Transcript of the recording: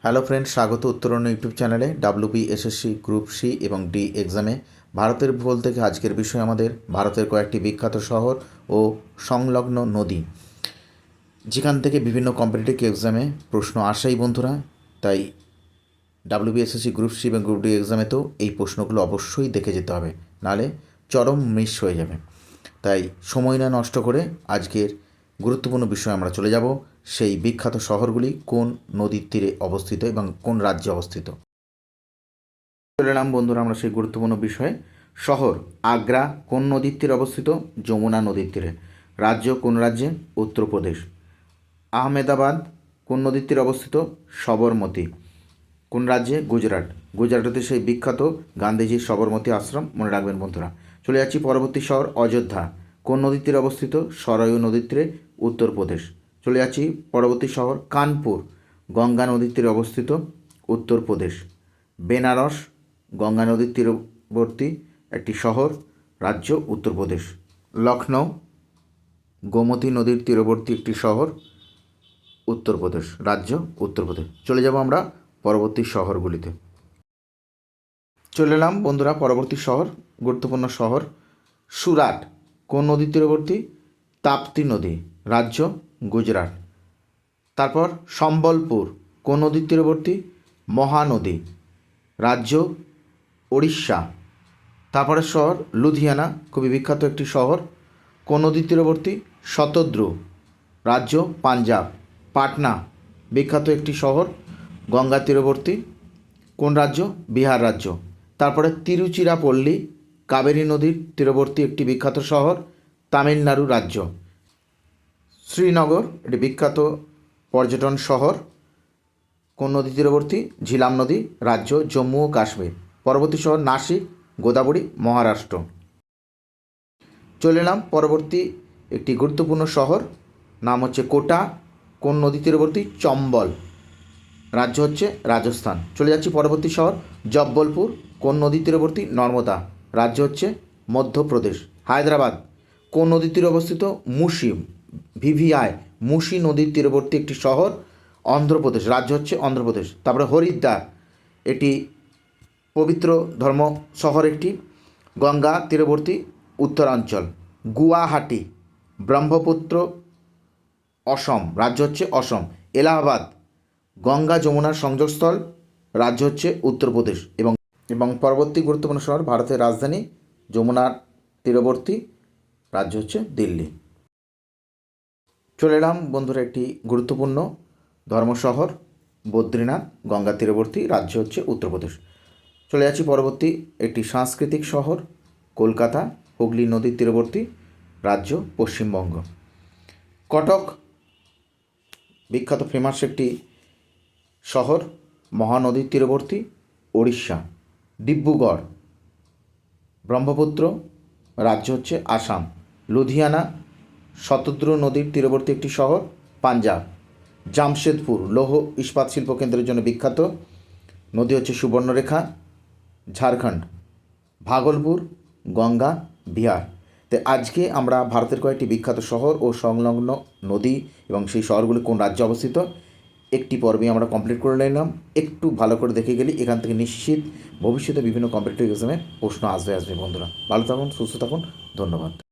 Hello friends, স্বাগত উত্তরণ YouTube চ্যানেলে। WBSSC গ্রুপ সি এবং ডি এক্সামে ভারতের ভূগোল থেকে আজকের বিষয় আমাদের ভারতের কয়েকটি বিখ্যাত শহর ও সংলগ্ন নদী, যেখান থেকে বিভিন্ন কম্পিটিটিভ এক্সামে প্রশ্ন আসেই বন্ধুরা। তাই WBSSC গ্রুপ সি এবং গ্রুপ ডি এক্সামেতেও এই প্রশ্নগুলো অবশ্যই দেখে যেতে হবে, নাহলে চরম মিস হয়ে যাবে। তাই সময় না নষ্ট করে আজকের গুরুত্বপূর্ণ বিষয়ে আমরা চলে যাব। সেই বিখ্যাত শহরগুলি কোন নদীর তীরে অবস্থিত এবং কোন রাজ্যে অবস্থিত। চলে এলাম বন্ধুরা আমরা সেই গুরুত্বপূর্ণ বিষয়ে। শহর আগ্রা কোন নদীর তীরে অবস্থিত? যমুনা নদীর তীরে। রাজ্য কোন রাজ্যে? উত্তরপ্রদেশ। আহমেদাবাদ কোন নদীর তীরে অবস্থিত? সবরমতী। কোন রাজ্যে? গুজরাট। গুজরাটেতে সেই বিখ্যাত গান্ধীজির সবরমতী আশ্রম, মনে রাখবেন বন্ধুরা। চলে যাচ্ছি পরবর্তী শহর অযোধ্যা কোন নদীর তীরে অবস্থিত? সরয়ূ নদীর তীরে, উত্তরপ্রদেশ। চলে যাচ্ছি পরবর্তী শহর কানপুর গঙ্গা নদীর তীরে অবস্থিত, উত্তরপ্রদেশ। বেনারস গঙ্গা নদীর তীরবর্তী একটি শহর, রাজ্য উত্তরপ্রদেশ। লখনৌ গোমতী নদীর তীরবর্তী একটি শহর, উত্তরপ্রদেশ, রাজ্য উত্তরপ্রদেশ। চলে যাব আমরা পরবর্তী শহরগুলিতে। চলে এলাম বন্ধুরা পরবর্তী শহর, গুরুত্বপূর্ণ শহর সুরাট কোন নদীর তীরবর্তী? তাপ্তি নদী, রাজ্য গুজরাট। তারপর সম্বলপুর কোন নদীর তীরবর্তী? মহানদী, রাজ্য ওড়িশা। তারপরে শহর লুধিয়ানা, খুবই বিখ্যাত একটি শহর, কোন নদীর তীরবর্তী? শতদ্রু, রাজ্য পাঞ্জাব। পাটনা বিখ্যাত একটি শহর, গঙ্গা তীরবর্তী, কোন রাজ্য? বিহার রাজ্য। তারপরে তিরুচিরাপল্লী কাবেরী নদীর তীরবর্তী একটি বিখ্যাত শহর, তামিলনাড়ু রাজ্য। শ্রীনগর এটি বিখ্যাত পর্যটন শহর, কোন নদী তীরবর্তী? ঝিলাম নদী, রাজ্য জম্মু ও কাশ্মীর। পরবর্তী শহর নাসিক গোদাবরী, মহারাষ্ট্র। চলে এলাম পরবর্তী একটি গুরুত্বপূর্ণ শহর, নাম হচ্ছে কোটা কোন নদী তীরবর্তী? চম্বল, রাজ্য হচ্ছে রাজস্থান। চলে যাচ্ছি পরবর্তী শহর জব্বলপুর কোন নদী তীরবর্তী? নর্মদা, রাজ্য হচ্ছে মধ্যপ্রদেশ। হায়দ্রাবাদ কোন নদীর তীরে অবস্থিত? মুসি, VVI মুসি নদীর তীরবর্তী একটি শহর, অন্ধ্রপ্রদেশ, রাজ্য হচ্ছে অন্ধ্রপ্রদেশ। তারপরে হরিদ্বার এটি পবিত্র ধর্ম শহর একটি, গঙ্গা তীরবর্তী উত্তরাঞ্চল। গুয়াহাটি ব্রহ্মপুত্র অসম, রাজ্য হচ্ছে অসম। এলাহাবাদ গঙ্গা যমুনার সংযোগস্থল, রাজ্য হচ্ছে উত্তরপ্রদেশ। এবং পরবর্তী গুরুত্বপূর্ণ শহর ভারতের রাজধানী যমুনার তীরবর্তী, রাজ্য হচ্ছে দিল্লি। চলে এলাম বন্ধুরা একটি গুরুত্বপূর্ণ ধর্মশহর বদ্রীনাথ গঙ্গা তীরবর্তী, রাজ্য হচ্ছে উত্তরপ্রদেশ। চলে যাচ্ছি পরবর্তী একটি সাংস্কৃতিক শহর কলকাতা হুগলি নদীর তীরবর্তী, রাজ্য পশ্চিমবঙ্গ। কটক বিখ্যাত ফেমাস একটি শহর, মহানদীর তীরবর্তী, ওড়িশা। ডিব্রুগড় ব্রহ্মপুত্র, রাজ্য হচ্ছে আসাম। লুধিয়ানা শতদ্রু নদীর তীরবর্তী একটি শহর, পাঞ্জাব। জামশেদপুর লৌহ ইস্পাত শিল্প কেন্দ্রের জন্য বিখ্যাত, নদী হচ্ছে সুবর্ণরেখা, ঝাড়খণ্ড। ভাগলপুর গঙ্গা, বিহার। তো আজকে আমরা ভারতের কয়েকটি বিখ্যাত শহর ও সংলগ্ন নদী এবং সেই শহরগুলি কোন রাজ্যে অবস্থিত একটি পর্বে আমরা কমপ্লিট করে নিলাম। একটু ভালো করে দেখে গেলে এখান থেকে নিশ্চিত ভবিষ্যতে বিভিন্ন কম্পিটিটিভ এক্সামে প্রশ্ন আসবে বন্ধুরা। ভালো থাকুন, সুস্থ থাকুন, ধন্যবাদ।